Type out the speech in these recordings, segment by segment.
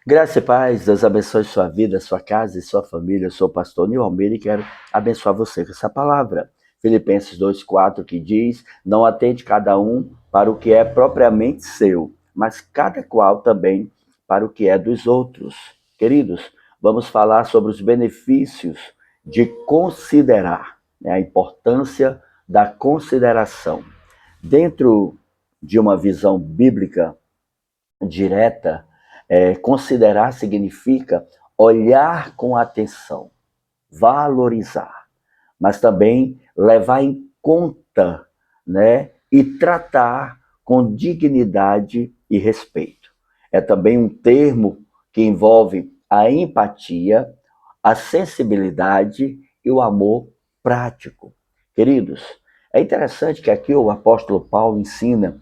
Graça e paz, Deus abençoe sua vida, sua casa e sua família. Eu sou o pastor Nil Almeida e quero abençoar você com essa palavra. Filipenses 2,4 que diz, não atente cada um para o que é propriamente seu, mas cada qual também para o que é dos outros. Queridos, vamos falar sobre os benefícios de considerar, né, a importância da consideração. Dentro de uma visão bíblica direta, considerar significa olhar com atenção, valorizar, mas também levar em conta, né, e tratar com dignidade e respeito. É também um termo que envolve a empatia, a sensibilidade e o amor prático. Queridos, é interessante que aqui o apóstolo Paulo ensina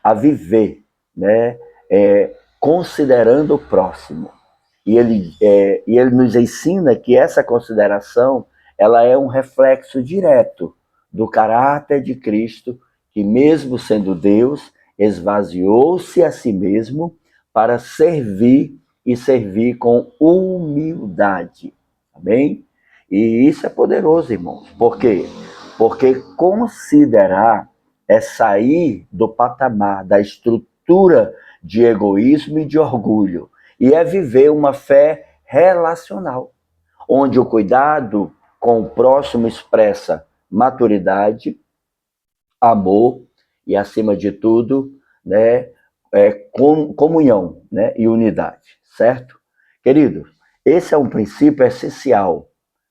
a viver, né, considerando o próximo. E ele nos ensina que essa consideração ela é um reflexo direto do caráter de Cristo, que mesmo sendo Deus, esvaziou-se a si mesmo para servir e servir com humildade. Amém? E isso é poderoso, irmãos. Por quê? Porque considerar é sair do patamar da estrutura de egoísmo e de orgulho, e é viver uma fé relacional, onde o cuidado com o próximo expressa maturidade, amor e, acima de tudo, né, comunhão, né, e unidade, certo? Querido, esse é um princípio essencial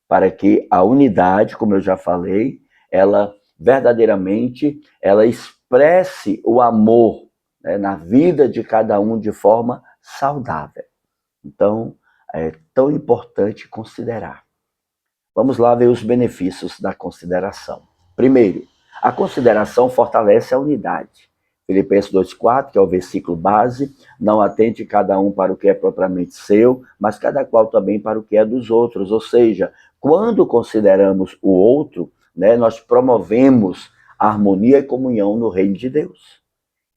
para que a unidade, como eu já falei, ela verdadeiramente ela expresse o amor, né, na vida de cada um de forma saudável. Então, é tão importante considerar. Vamos lá ver os benefícios da consideração. Primeiro, a consideração fortalece a unidade. Filipenses 2,4, que é o versículo base, não atente cada um para o que é propriamente seu, mas cada qual também para o que é dos outros. Ou seja, quando consideramos o outro, né, nós promovemos a harmonia e comunhão no reino de Deus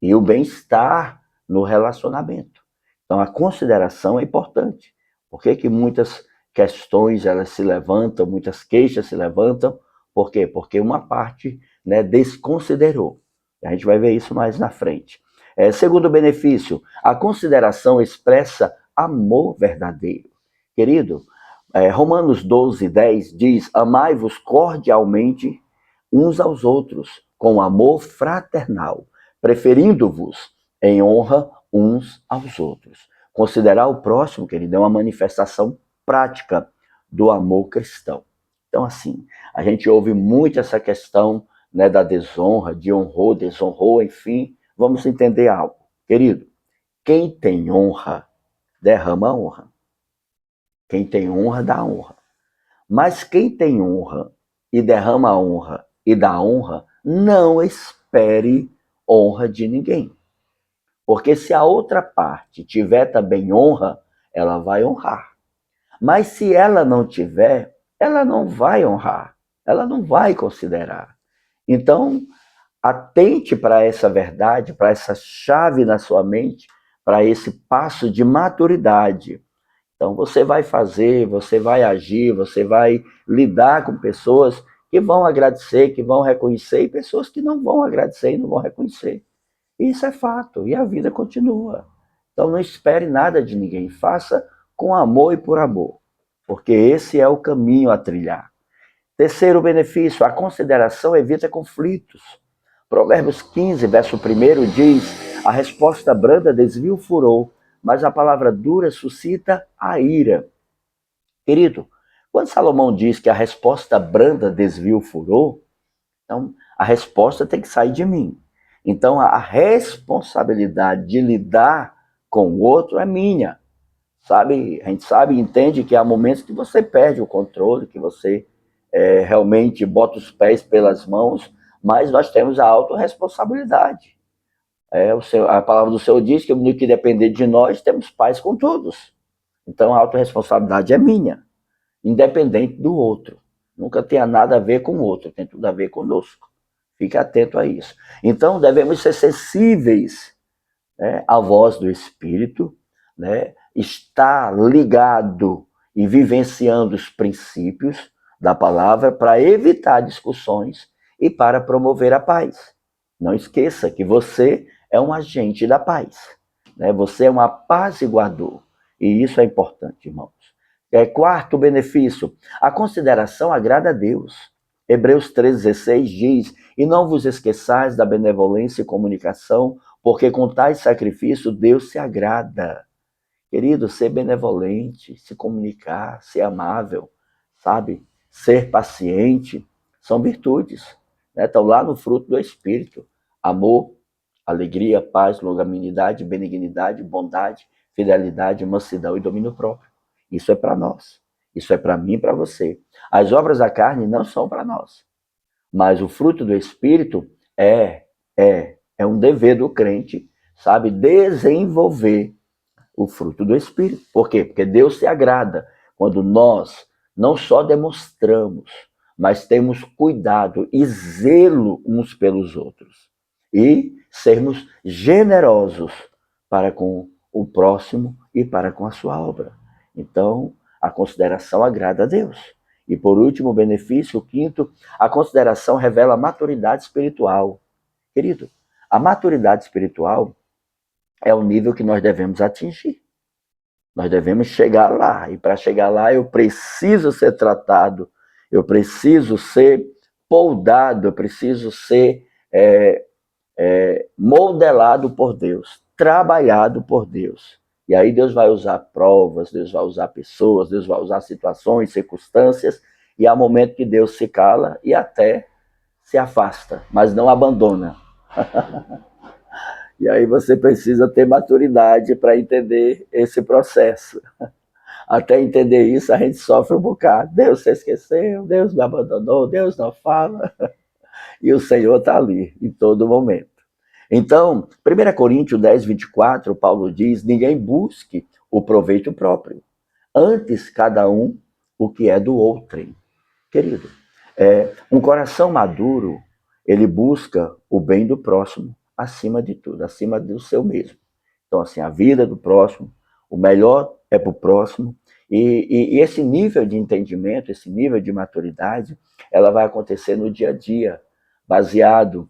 e o bem-estar no relacionamento. Então, a consideração é importante. Por que que muitas questões elas se levantam, muitas queixas se levantam? Por quê? Porque uma parte, né, desconsiderou. A gente vai ver isso mais na frente. Segundo benefício, a consideração expressa amor verdadeiro. Querido, Romanos 12:10 diz, amai-vos cordialmente uns aos outros, com amor fraternal, preferindo-vos em honra uns aos outros. Considerar o próximo, querido, é uma manifestação prática do amor cristão. Então, assim, a gente ouve muito essa questão, né, da desonra, de honrou, desonrou, enfim. Vamos entender algo. Querido, quem tem honra, derrama honra. Quem tem honra, dá honra. Mas quem tem honra e derrama honra e dá honra, não espere honra de ninguém. Porque se a outra parte tiver também honra, ela vai honrar. Mas se ela não tiver, ela não vai honrar. Ela não vai considerar. Então, atente para essa verdade, para essa chave na sua mente, para esse passo de maturidade. Então, você vai fazer, você vai agir, você vai lidar com pessoas que vão agradecer, que vão reconhecer, e pessoas que não vão agradecer e não vão reconhecer. Isso é fato, e a vida continua. Então, não espere nada de ninguém, faça com amor e por amor, porque esse é o caminho a trilhar. Terceiro benefício, a consideração evita conflitos. Provérbios 15, verso 1 diz, a resposta branda desvia o furor, mas a palavra dura suscita a ira. Querido, quando Salomão diz que a resposta branda desvia o furor, então a resposta tem que sair de mim. Então a responsabilidade de lidar com o outro é minha. Sabe, a gente sabe e entende que há momentos que você perde o controle, que você realmente bota os pés pelas mãos, mas nós temos a autorresponsabilidade. A palavra do Senhor diz que no que depender de nós, temos paz com todos. Então a autorresponsabilidade é minha, independente do outro. Nunca tenha nada a ver com o outro, tem tudo a ver conosco. Fique atento a isso. Então devemos ser sensíveis, né, à voz do Espírito, né, está ligado e vivenciando os princípios da palavra para evitar discussões e para promover a paz. Não esqueça que você é um agente da paz, né? Você é um apaziguador. E isso é importante, irmãos. Quarto benefício, a consideração agrada a Deus. Hebreus 3,16 diz, e não vos esqueçais da benevolência e comunicação, porque com tais sacrifícios Deus se agrada. Querido, ser benevolente, se comunicar, ser amável, sabe? Ser paciente, são virtudes, né? Estão lá no fruto do Espírito. Amor, alegria, paz, longanimidade, benignidade, bondade, fidelidade, mansidão e domínio próprio. Isso é para nós. Isso é para mim e para você. As obras da carne não são para nós. Mas o fruto do Espírito é um dever do crente, sabe? Desenvolver o fruto do Espírito. Por quê? Porque Deus se agrada quando nós não só demonstramos, mas temos cuidado e zelo uns pelos outros. E sermos generosos para com o próximo e para com a sua obra. Então, a consideração agrada a Deus. E por último, o benefício, o quinto, a consideração revela a maturidade espiritual. Querido, a maturidade espiritual é o nível que nós devemos atingir. Nós devemos chegar lá. E para chegar lá, eu preciso ser tratado, eu preciso ser poldado, eu preciso ser modelado por Deus, trabalhado por Deus. E aí Deus vai usar provas, Deus vai usar pessoas, Deus vai usar situações, circunstâncias, e há momento que Deus se cala e até se afasta, mas não abandona. E aí você precisa ter maturidade para entender esse processo. Até entender isso, a gente sofre um bocado. Deus se esqueceu, Deus me abandonou, Deus não fala. E o Senhor está ali, em todo momento. Então, 1 Coríntios 10, 24, Paulo diz, ninguém busque o proveito próprio. Antes, cada um o que é do outrem. Querido, um coração maduro, ele busca o bem do próximo acima de tudo, acima do seu mesmo. Então, assim, a vida do próximo, o melhor é para o próximo. E esse nível de entendimento, esse nível de maturidade, ela vai acontecer no dia a dia, baseado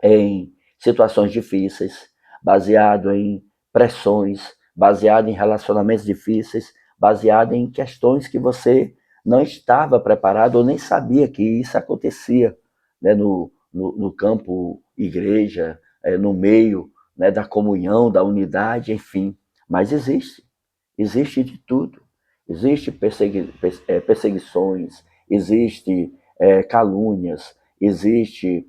em situações difíceis, baseado em pressões, baseado em relacionamentos difíceis, baseado em questões que você não estava preparado ou nem sabia que isso acontecia, né, no campo igreja, no meio, né, da comunhão, da unidade, enfim. Mas existe de tudo. Existe perseguições, existe calúnias, existe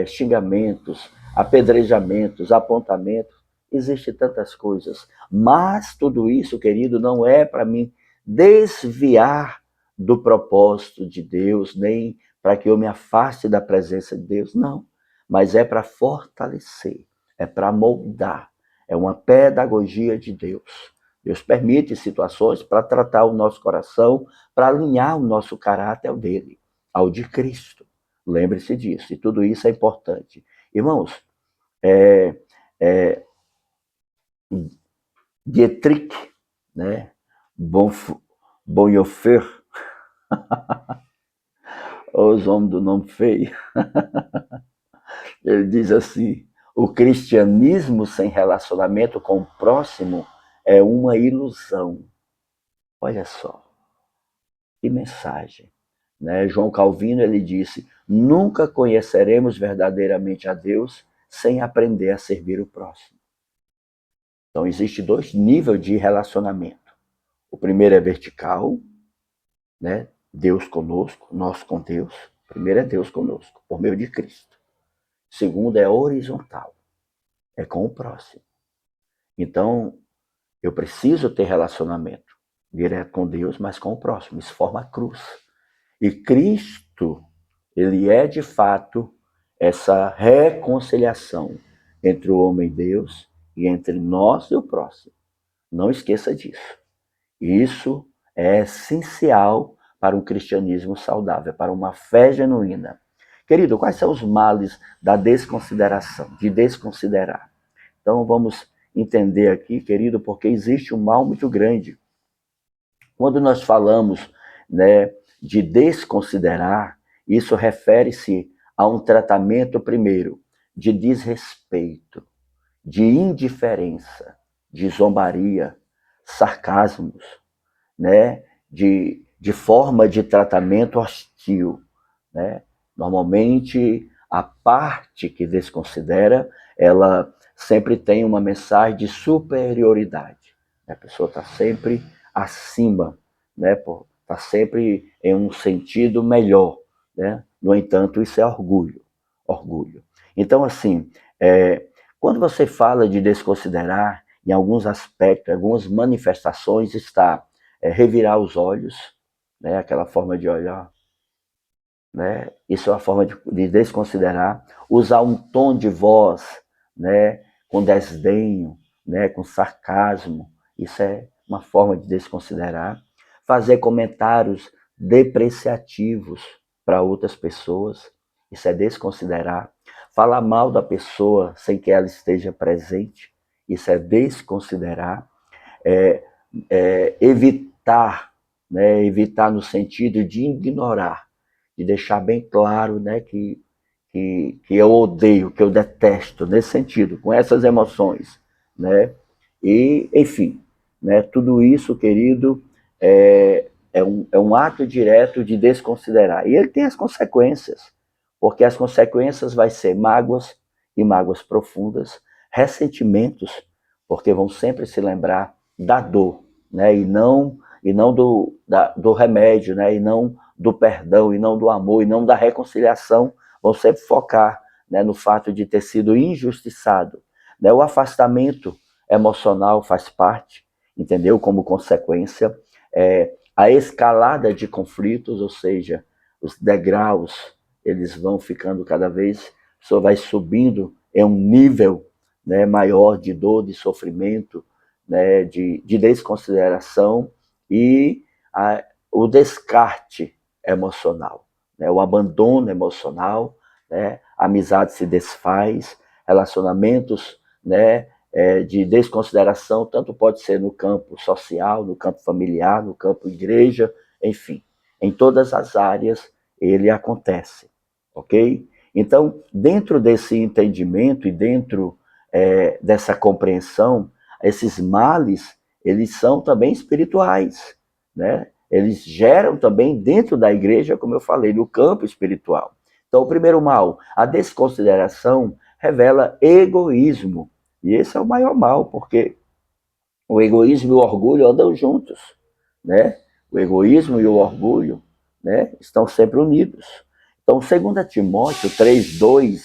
xingamentos, apedrejamentos, apontamentos, existe tantas coisas. Mas tudo isso, querido, não é para mim desviar do propósito de Deus, nem para que eu me afaste da presença de Deus, não. Mas é para fortalecer, é para moldar, é uma pedagogia de Deus. Deus permite situações para tratar o nosso coração, para alinhar o nosso caráter ao dele, ao de Cristo. Lembre-se disso, e tudo isso é importante. Irmãos, Dietrich, né, Bonhoeffer, os homens do nome feio, ele diz assim, o cristianismo sem relacionamento com o próximo é uma ilusão. Olha só, que mensagem. Né? João Calvino, ele disse, nunca conheceremos verdadeiramente a Deus sem aprender a servir o próximo. Então, existem dois níveis de relacionamento. O primeiro é vertical, né? Deus conosco, nós com Deus. O primeiro é Deus conosco, por meio de Cristo. O segundo é horizontal, é com o próximo. Então, eu preciso ter relacionamento direto com Deus, mas com o próximo. Isso forma a cruz. E Cristo, ele é de fato essa reconciliação entre o homem e Deus e entre nós e o próximo. Não esqueça disso. Isso é essencial para um cristianismo saudável, para uma fé genuína. Querido, quais são os males da desconsideração, de desconsiderar? Então vamos entender aqui, querido, porque existe um mal muito grande. Quando nós falamos, né, de desconsiderar, isso refere-se a um tratamento, primeiro, de desrespeito, de indiferença, de zombaria, sarcasmos, né, de forma de tratamento hostil, né? Normalmente, a parte que desconsidera, ela sempre tem uma mensagem de superioridade. A pessoa está sempre acima, né? Está sempre em um sentido melhor, né? No entanto, isso é orgulho. Orgulho. Então, assim, quando você fala de desconsiderar, em alguns aspectos, algumas manifestações, está revirar os olhos, né? Aquela forma de olhar, né? Isso é uma forma de desconsiderar. Usar um tom de voz, né? Com desdenho, né? Com sarcasmo, isso é uma forma de desconsiderar. Fazer comentários depreciativos para outras pessoas, isso é desconsiderar. Falar mal da pessoa sem que ela esteja presente, isso é desconsiderar. É, evitar, né? Evitar no sentido de ignorar, de deixar bem claro, né, que eu odeio, que eu detesto, nesse sentido, com essas emoções, né? E, enfim, né, tudo isso, querido, é um ato direto de desconsiderar. E ele tem as consequências, porque as consequências vai ser mágoas, e mágoas profundas, ressentimentos, porque vão sempre se lembrar da dor, né? E não do remédio, né? E não do perdão, e não do amor, e não da reconciliação, vão sempre focar, né, no fato de ter sido injustiçado. Né? O afastamento emocional faz parte, entendeu? Como consequência, a escalada de conflitos, ou seja, os degraus, eles vão ficando cada vez, a pessoa vai subindo em um nível, né, maior de dor, de sofrimento, né, de desconsideração e o descarte emocional, né, o abandono emocional, né, a amizade se desfaz, relacionamentos, né, de desconsideração, tanto pode ser no campo social, no campo familiar, no campo igreja, enfim, em todas as áreas ele acontece, ok? Então, dentro desse entendimento e dentro dessa compreensão, esses males, eles são também espirituais, né? Eles geram também dentro da igreja, como eu falei, no campo espiritual. Então, o primeiro mal, a desconsideração, revela egoísmo. E esse é o maior mal, porque o egoísmo e o orgulho andam juntos, né? O egoísmo e o orgulho, né, estão sempre unidos. Então, 2 Timóteo 3:2,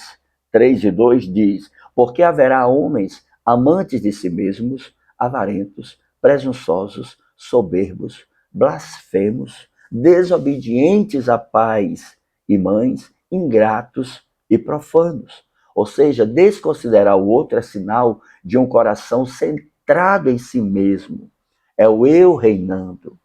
3:2 diz: porque haverá homens amantes de si mesmos, avarentos, presunçosos, soberbos, blasfemos, desobedientes a pais e mães, ingratos e profanos. Ou seja, desconsiderar o outro é sinal de um coração centrado em si mesmo. É o eu reinando,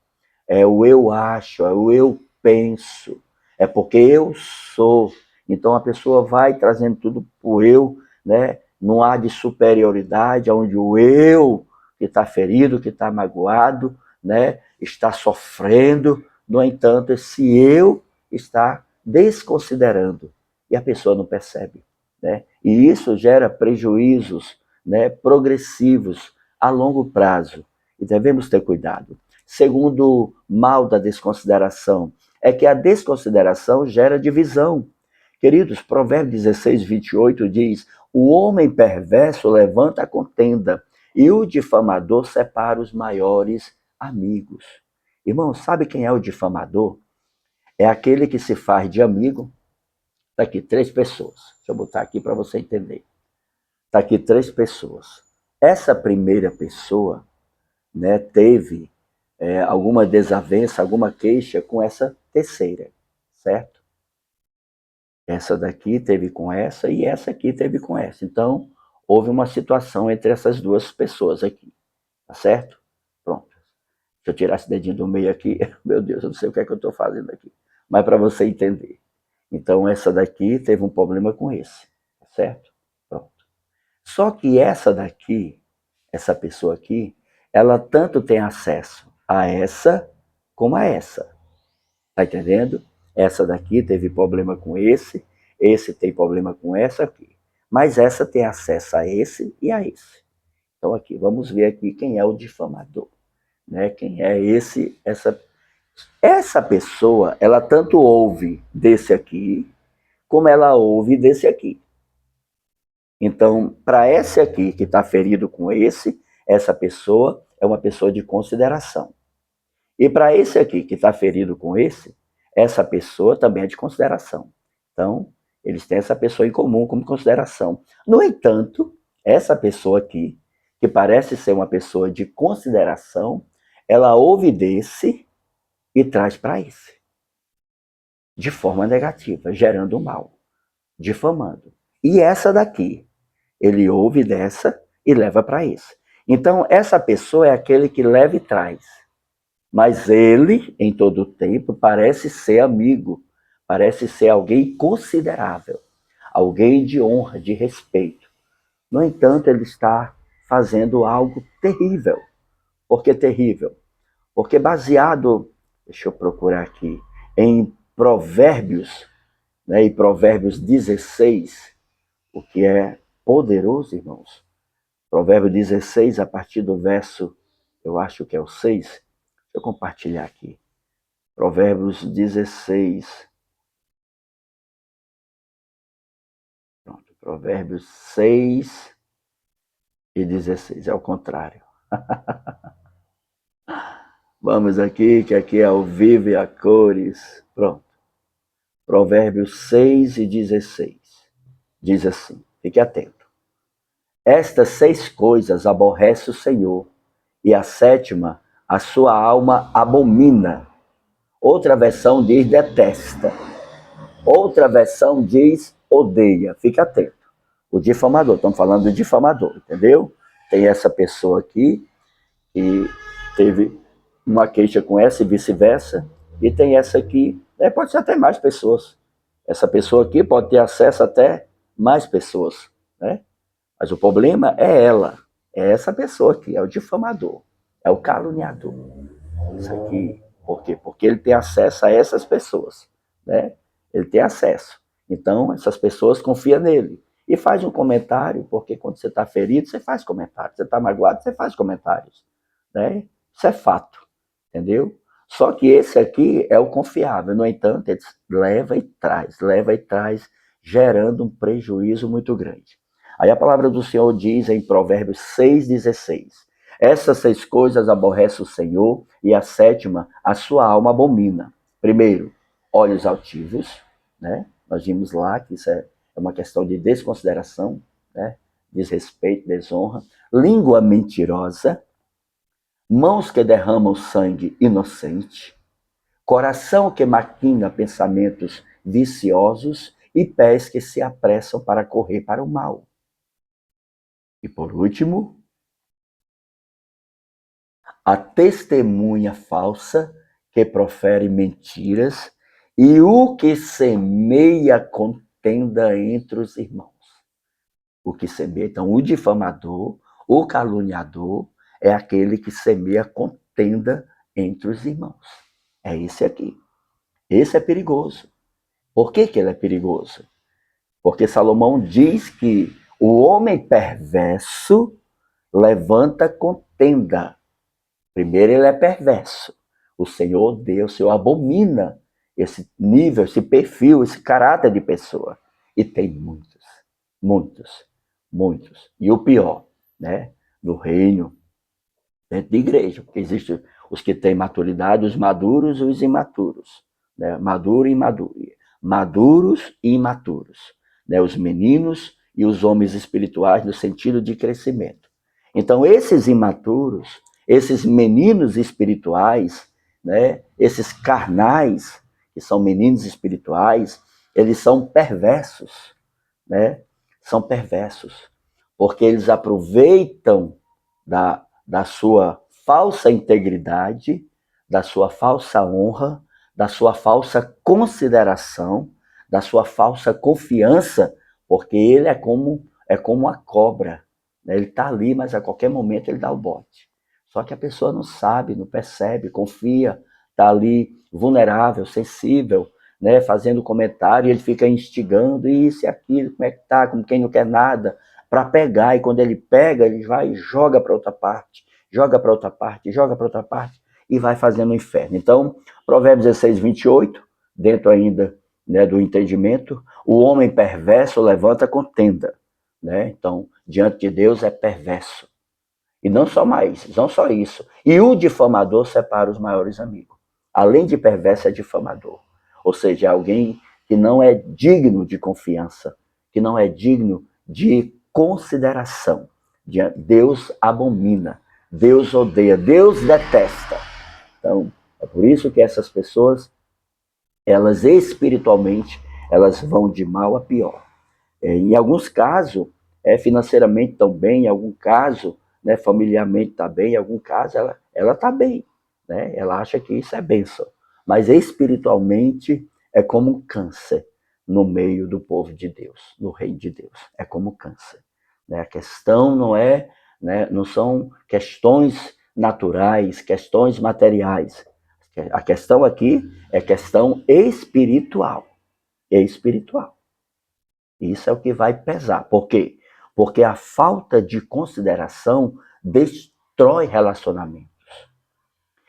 é o eu acho, é o eu penso, é porque eu sou. Então a pessoa vai trazendo tudo para o eu, né? Não há de superioridade, onde o eu que está ferido, que está magoado, né? Está sofrendo. No entanto, esse eu está desconsiderando e a pessoa não percebe, né? E isso gera prejuízos, né, progressivos a longo prazo e devemos ter cuidado. Segundo mal da desconsideração é que a desconsideração gera divisão. Queridos, Provérbios 16:28 diz: o homem perverso levanta a contenda e o difamador separa os maiores amigos. Irmão, sabe quem é o difamador? É aquele que se faz de amigo. Está aqui 3 pessoas. Deixa eu botar aqui para você entender. Está aqui 3 pessoas. Essa primeira pessoa, né, teve alguma desavença, alguma queixa com essa terceira, certo? Essa daqui teve com essa e essa aqui teve com essa. Então, houve uma situação entre essas 2 pessoas aqui, tá certo? Pronto. Deixa eu tirar esse dedinho do meio aqui. Meu Deus, eu não sei o que é que eu estou fazendo aqui. Mas para você entender. Então, essa daqui teve um problema com esse, tá certo? Pronto. Só que essa daqui, essa pessoa aqui, ela tanto tem acesso a essa como a essa. Tá entendendo? Essa daqui teve problema com esse tem problema com essa aqui. Mas essa tem acesso a esse e a esse. Então aqui, vamos ver aqui quem é o difamador, né? Quem é essa pessoa, ela tanto ouve desse aqui, como ela ouve desse aqui. Então, para esse aqui que está ferido com esse, essa pessoa é uma pessoa de consideração. E para esse aqui que está ferido com esse, essa pessoa também é de consideração. Então, eles têm essa pessoa em comum como consideração. No entanto, essa pessoa aqui, que parece ser uma pessoa de consideração, ela ouve desse e traz para esse, de forma negativa, gerando mal, difamando. E essa daqui, ele ouve dessa e leva para esse. Então, essa pessoa é aquele que leva e traz. Mas ele, em todo o tempo, parece ser amigo, parece ser alguém considerável, alguém de honra, de respeito. No entanto, ele está fazendo algo terrível. Por que terrível? Porque baseado, deixa eu procurar aqui, em Provérbios, né, em Provérbios 16, o que é poderoso, irmãos. Provérbio 16, a partir do verso, eu acho que é o 6. Deixa eu compartilhar aqui. Provérbios 16. Pronto, Provérbios 6 e 16. É o contrário. Vamos aqui, que aqui é ao vivo e a cores. Pronto. Provérbios 6 e 16. Diz assim, fique atento. Estas 6 coisas aborrece o Senhor, e a 7ª, a sua alma abomina. Outra versão diz detesta. Outra versão diz odeia. Fique atento. O difamador, estamos falando do difamador, entendeu? Tem essa pessoa aqui que teve uma queixa com essa e vice-versa, e tem essa aqui, pode ser até mais pessoas. Essa pessoa aqui pode ter acesso até mais pessoas, né? Mas o problema é ela, é essa pessoa aqui, é o difamador, é o caluniador. Isso aqui, por quê? Porque ele tem acesso a essas pessoas, né? Ele tem acesso. Então, essas pessoas confiam nele. E faz um comentário, porque quando você está ferido, você faz comentários. Você está magoado, você faz comentários, né? Isso é fato, entendeu? Só que esse aqui é o confiável. No entanto, ele leva e traz, gerando um prejuízo muito grande. Aí a palavra do Senhor diz em Provérbios 6,16: essas 6 coisas aborrece o Senhor, e a 7ª, a sua alma abomina. Primeiro, olhos altivos, né? Nós vimos lá que isso é uma questão de desconsideração, né? Desrespeito, desonra. Língua mentirosa, mãos que derramam sangue inocente, coração que maquina pensamentos viciosos e pés que se apressam para correr para o mal. E por último, a testemunha falsa que profere mentiras e o que semeia contenda entre os irmãos. O que semeia, então, o difamador, o caluniador, é aquele que semeia contenda entre os irmãos. É esse aqui. Esse é perigoso. Por que ele é perigoso? Porque Salomão diz que o homem perverso levanta contenda. Primeiro, ele é perverso. O Senhor odeia, o Senhor abomina esse nível, esse perfil, esse caráter de pessoa. E tem muitos, muitos, muitos. E o pior, né? No reino, dentro da igreja, porque existem os que têm maturidade, os maduros e os imaturos. Né? Maduro e imaduro. Maduros e imaturos. Né? Os meninos e os homens espirituais no sentido de crescimento. Então, esses imaturos, esses meninos espirituais, né? Esses carnais, que são meninos espirituais, eles são perversos, né? São perversos, porque eles aproveitam da sua falsa integridade, da sua falsa honra, da sua falsa consideração, da sua falsa confiança, porque ele é como a cobra, né? Ele está ali, mas a qualquer momento ele dá o bote. Só que a pessoa não sabe, não percebe, confia, está ali vulnerável, sensível, né? Fazendo comentário, e ele fica instigando isso e aquilo, como é que tá, como quem não quer nada, para pegar, e quando ele pega, ele vai e joga para outra parte, joga para outra parte, joga para outra parte, e vai fazendo o inferno. Então, Provérbios 16, 28, dentro ainda, né, do entendimento, o homem perverso levanta contenda, né? Então, diante de Deus é perverso. E não só mais, não só isso. E o difamador separa os maiores amigos. Além de perverso, é difamador. Ou seja, é alguém que não é digno de confiança, que não é digno de consideração. Deus abomina, Deus odeia, Deus detesta. Então, é por isso que essas pessoas, elas espiritualmente, elas vão de mal a pior. Em alguns casos, financeiramente estão bem, em algum caso, né, familiarmente está bem, em algum caso ela está bem, né? Ela acha que isso é bênção. Mas espiritualmente é como um câncer no meio do povo de Deus, no reino de Deus. É como câncer. Né? A questão não é, né, não são questões naturais, questões materiais. A questão aqui é questão espiritual. É espiritual. Isso é o que vai pesar. Por quê? Porque a falta de consideração destrói relacionamentos.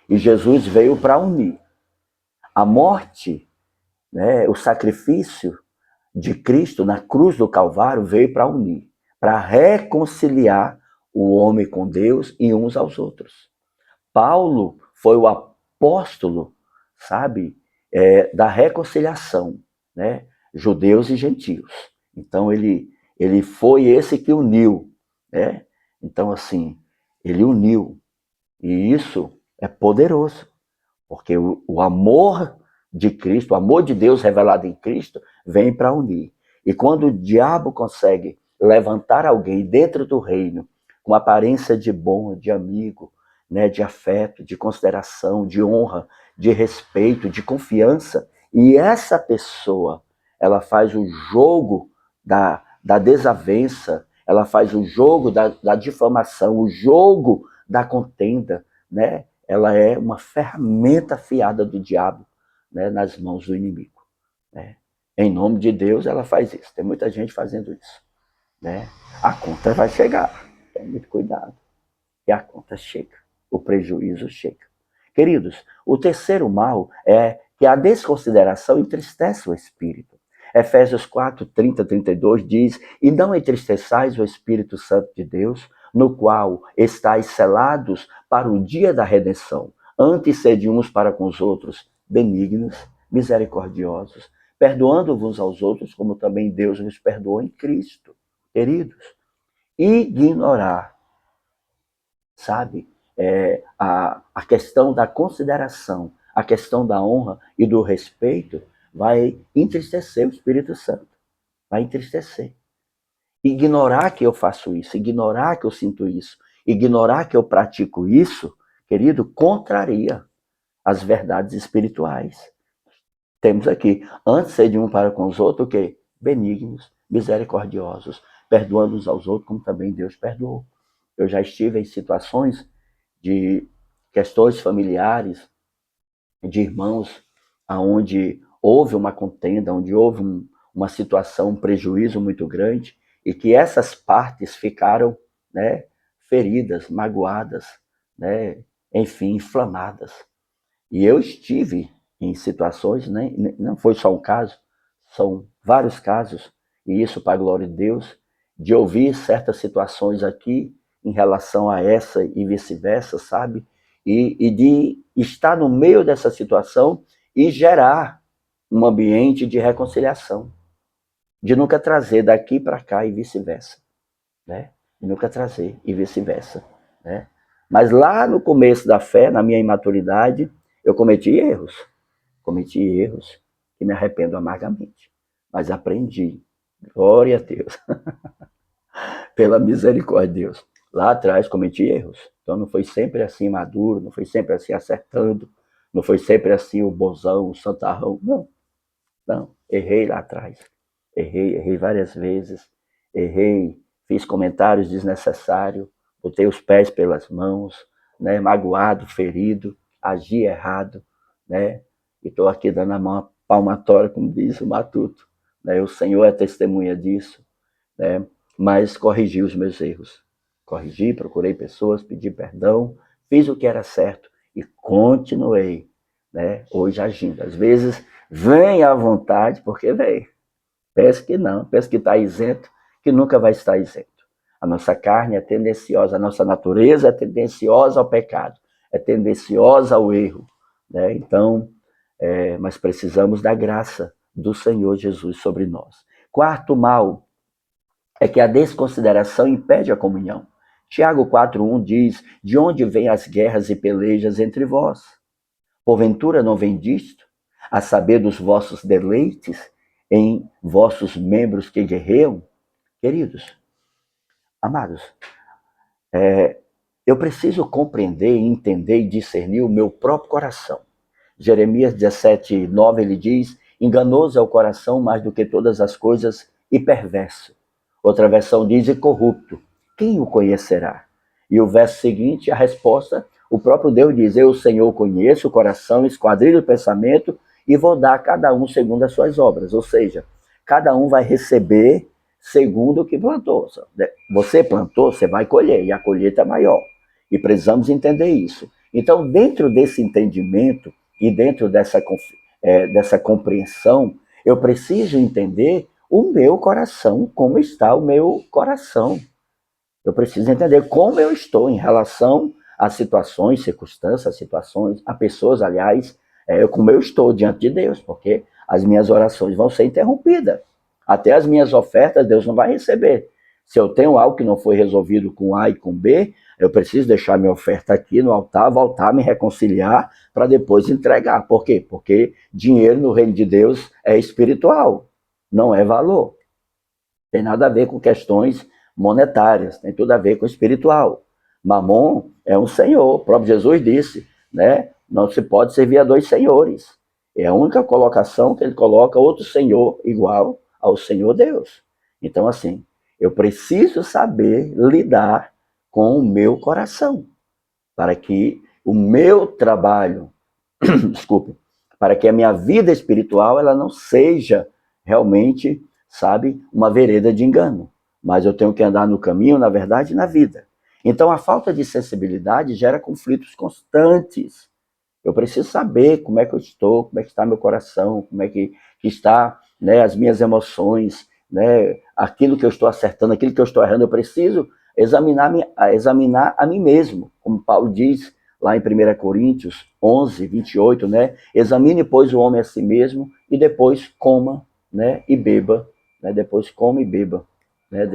E Jesus veio para unir. A morte, né, o sacrifício de Cristo na cruz do Calvário veio para unir, para reconciliar o homem com Deus e uns aos outros. Paulo foi o apóstolo, sabe, da reconciliação, né? Judeus e gentios. Então ele foi esse que uniu, né? Então assim, ele uniu. E isso é poderoso, porque o amor de Cristo, o amor de Deus revelado em Cristo, vem para unir. E quando o diabo consegue levantar alguém dentro do reino, com aparência de bom, de amigo, né, de afeto, de consideração, de honra, de respeito, de confiança, e essa pessoa, ela faz o jogo da desavença, ela faz o jogo da difamação, o jogo da contenda, né? Ela é uma ferramenta afiada do diabo, né, nas mãos do inimigo. Né? Em nome de Deus, ela faz isso. Tem muita gente fazendo isso. Né? A conta vai chegar. Tem muito cuidado. E a conta chega. O prejuízo chega. Queridos, o terceiro mal é que a desconsideração entristece o espírito. Efésios 4, 30, 32 diz: E não entristeçais o Espírito Santo de Deus, no qual estáis selados para o dia da redenção. Antes sede uns para com os outros benignos, misericordiosos, perdoando-vos aos outros, como também Deus vos perdoou em Cristo. Queridos, ignorar, sabe, a questão da consideração, a questão da honra e do respeito vai entristecer o Espírito Santo. Vai entristecer. Ignorar que eu faço isso, ignorar que eu sinto isso, ignorar que eu pratico isso, querido, contraria as verdades espirituais. Temos aqui, antes de um para com os outros, o quê? Benignos, misericordiosos, perdoando uns aos outros, como também Deus perdoou. Eu já estive em situações de questões familiares, de irmãos, onde houve uma contenda, onde houve uma situação, um prejuízo muito grande, e que essas partes ficaram, né, feridas, magoadas, né, enfim, inflamadas. E eu estive em situações, né, não foi só um caso, são vários casos, e isso para a glória de Deus, de ouvir certas situações aqui em relação a essa e vice-versa, sabe? E de estar no meio dessa situação e gerar um ambiente de reconciliação, de nunca trazer daqui para cá e vice-versa, né? De nunca trazer e vice-versa, né? Mas lá no começo da fé, na minha imaturidade, eu cometi erros que me arrependo amargamente, mas aprendi, glória a Deus, pela misericórdia de Deus. Lá atrás cometi erros, então não foi sempre assim maduro, não foi sempre assim acertando, não foi sempre assim o bonzão, o santarrão, não, não, errei lá atrás, errei várias vezes, errei fiz comentários desnecessários, botei os pés pelas mãos, né, magoado, ferido, agi errado, né, e estou aqui dando a mão palmatória, como diz o Matuto, né, o Senhor é testemunha disso, né, mas corrigi os meus erros, corrigi, procurei pessoas, pedi perdão, fiz o que era certo e continuei, né, hoje agindo. Às vezes vem à vontade, porque vem, pensa que não, pensa que está isento, que nunca vai estar isento. A nossa carne é tendenciosa, a nossa natureza é tendenciosa ao pecado, é tendenciosa ao erro, né? Então, mas precisamos da graça do Senhor Jesus sobre nós. Quarto mal é que a desconsideração impede a comunhão. Tiago 4,1 diz: de onde vêm as guerras e pelejas entre vós? Porventura não vem disto? A saber dos vossos deleites em vossos membros que guerreiam? Queridos, amados, eu preciso compreender, entender e discernir o meu próprio coração. Jeremias 17:9 ele diz: enganoso é o coração mais do que todas as coisas e perverso. Outra versão diz: e corrupto. Quem o conhecerá? E o verso seguinte, a resposta, o próprio Deus diz: eu, o Senhor, conheço o coração, esquadrilho o pensamento e vou dar a cada um segundo as suas obras. Ou seja, cada um vai receber segundo o que plantou. Você plantou, você vai colher, e a colheita é maior. E precisamos entender isso. Então, dentro desse entendimento e dentro dessa compreensão, eu preciso entender o meu coração, como está o meu coração. Eu preciso entender como eu estou em relação a situações, circunstâncias, situações, a pessoas, aliás, como eu estou diante de Deus, porque as minhas orações vão ser interrompidas. Até as minhas ofertas Deus não vai receber. Se eu tenho algo que não foi resolvido com A e com B, eu preciso deixar minha oferta aqui no altar, voltar, me reconciliar, para depois entregar. Por quê? Porque dinheiro no reino de Deus é espiritual, não é valor. Tem nada a ver com questões monetárias, tem tudo a ver com espiritual. Mamon é um senhor, o próprio Jesus disse, né? Não se pode servir a dois senhores. É a única colocação que ele coloca outro senhor igual ao Senhor Deus. Então, assim, eu preciso saber lidar com o meu coração, para que o meu trabalho, desculpe, para que a minha vida espiritual ela não seja realmente, sabe, uma vereda de engano. Mas eu tenho que andar no caminho, na verdade, na vida. Então, a falta de sensibilidade gera conflitos constantes. Eu preciso saber como é que eu estou, como é que está meu coração, como é que está, né, as minhas emoções, né, aquilo que eu estou acertando, aquilo que eu estou errando. Eu preciso examinar a mim mesmo, como Paulo diz lá em 1 Coríntios 11:28, né? Examine, pois, o homem a si mesmo e depois coma, né, e beba, né? Depois coma e beba, né,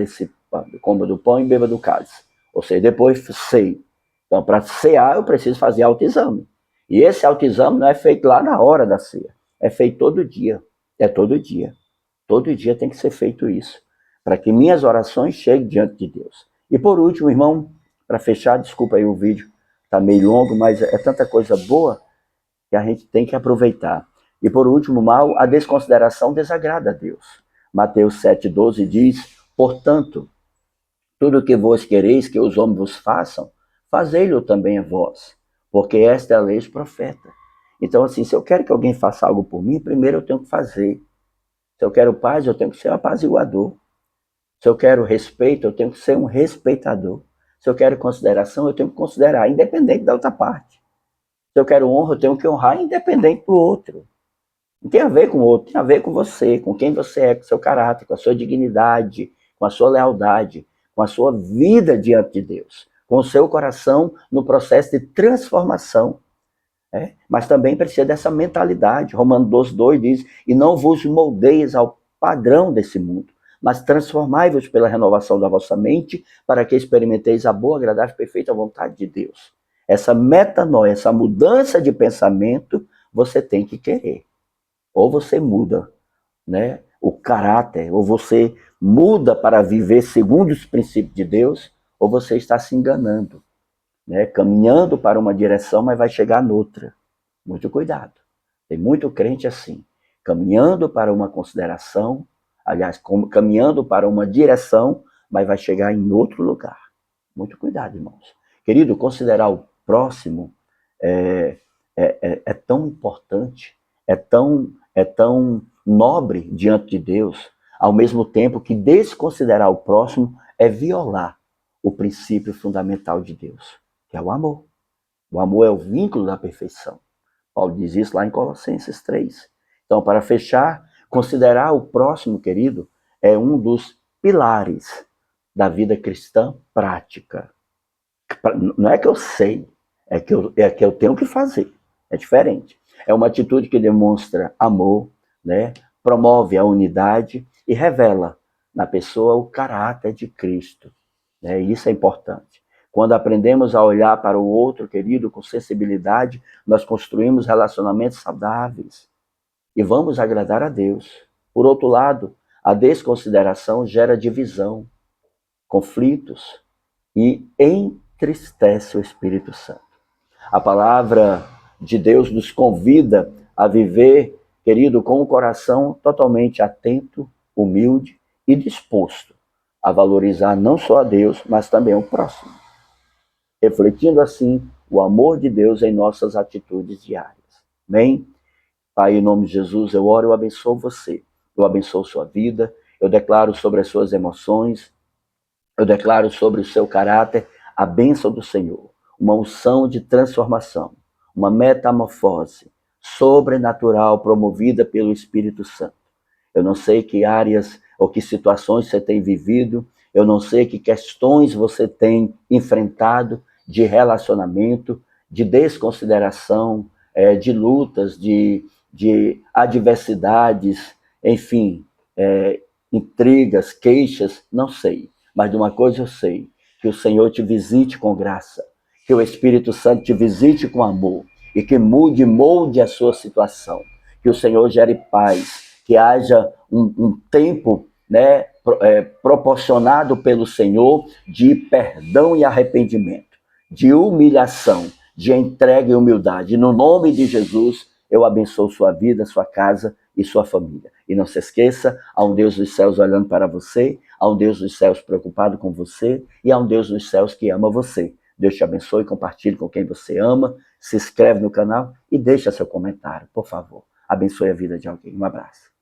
coma do pão e beba do cálice. Ou seja, depois ceie. Então, para cear, eu preciso fazer autoexame. E esse autoexame não é feito lá na hora da ceia, é feito todo dia. É todo dia. Todo dia tem que ser feito isso, para que minhas orações cheguem diante de Deus. E por último, irmão, para fechar, desculpa aí o vídeo, está meio longo, mas é tanta coisa boa que a gente tem que aproveitar. E por último, mal, a desconsideração desagrada a Deus. Mateus 7:12 diz: portanto, tudo o que vós quereis que os homens vos façam, fazei-lo também a vós, porque esta é a lei dos profetas. Então, assim, se eu quero que alguém faça algo por mim, primeiro eu tenho que fazer. Se eu quero paz, eu tenho que ser um apaziguador. Se eu quero respeito, eu tenho que ser um respeitador. Se eu quero consideração, eu tenho que considerar, independente da outra parte. Se eu quero honra, eu tenho que honrar, independente do outro. Não tem a ver com o outro, tem a ver com você, com quem você é, com o seu caráter, com a sua dignidade, com a sua lealdade, com a sua vida diante de Deus, com o seu coração no processo de transformação. Mas também precisa dessa mentalidade. Romanos 12:2 diz: e não vos moldeis ao padrão desse mundo, mas transformai-vos pela renovação da vossa mente, para que experimenteis a boa, agradável e perfeita vontade de Deus. Essa metanoia, essa mudança de pensamento, você tem que querer. Ou você muda, né, o caráter, ou você muda para viver segundo os princípios de Deus, ou você está se enganando, né, caminhando para uma direção, mas vai chegar noutra. Muito cuidado. Tem muito crente assim, caminhando para uma consideração, aliás, caminhando para uma direção, mas vai chegar em outro lugar. Muito cuidado, irmãos. Querido, considerar o próximo é tão importante, é tão nobre diante de Deus, ao mesmo tempo que desconsiderar o próximo é violar o princípio fundamental de Deus, que é o amor. O amor é o vínculo da perfeição. Paulo diz isso lá em Colossenses 3. Então, para fechar, considerar o próximo, querido, é um dos pilares da vida cristã prática. Não é que eu sei, é que eu tenho que fazer. É diferente. É uma atitude que demonstra amor, né? Promove a unidade e revela na pessoa o caráter de Cristo. Né? Isso é importante. Quando aprendemos a olhar para o outro, querido, com sensibilidade, nós construímos relacionamentos saudáveis e vamos agradar a Deus. Por outro lado, a desconsideração gera divisão, conflitos e entristece o Espírito Santo. A palavra de Deus nos convida a viver, querido, com o coração totalmente atento, humilde e disposto a valorizar não só a Deus, mas também o próximo, refletindo assim o amor de Deus em nossas atitudes diárias. Amém? Pai, em nome de Jesus, eu oro e eu abençoo você. Eu abençoo sua vida, eu declaro sobre as suas emoções, eu declaro sobre o seu caráter a bênção do Senhor, uma unção de transformação, uma metamorfose sobrenatural promovida pelo Espírito Santo. Eu não sei que áreas ou que situações você tem vivido, eu não sei que questões você tem enfrentado de relacionamento, de desconsideração, de lutas, de adversidades, enfim, intrigas, queixas, não sei. Mas de uma coisa eu sei, que o Senhor te visite com graça, que o Espírito Santo te visite com amor e que mude e molde a sua situação, que o Senhor gere paz, que haja um tempo, né, proporcionado pelo Senhor de perdão e arrependimento, de humilhação, de entrega e humildade. No nome de Jesus, eu abençoo sua vida, sua casa e sua família. E não se esqueça, há um Deus dos céus olhando para você, há um Deus dos céus preocupado com você e há um Deus dos céus que ama você. Deus te abençoe, compartilhe com quem você ama, se inscreve no canal e deixa seu comentário, por favor. Abençoe a vida de alguém. Um abraço.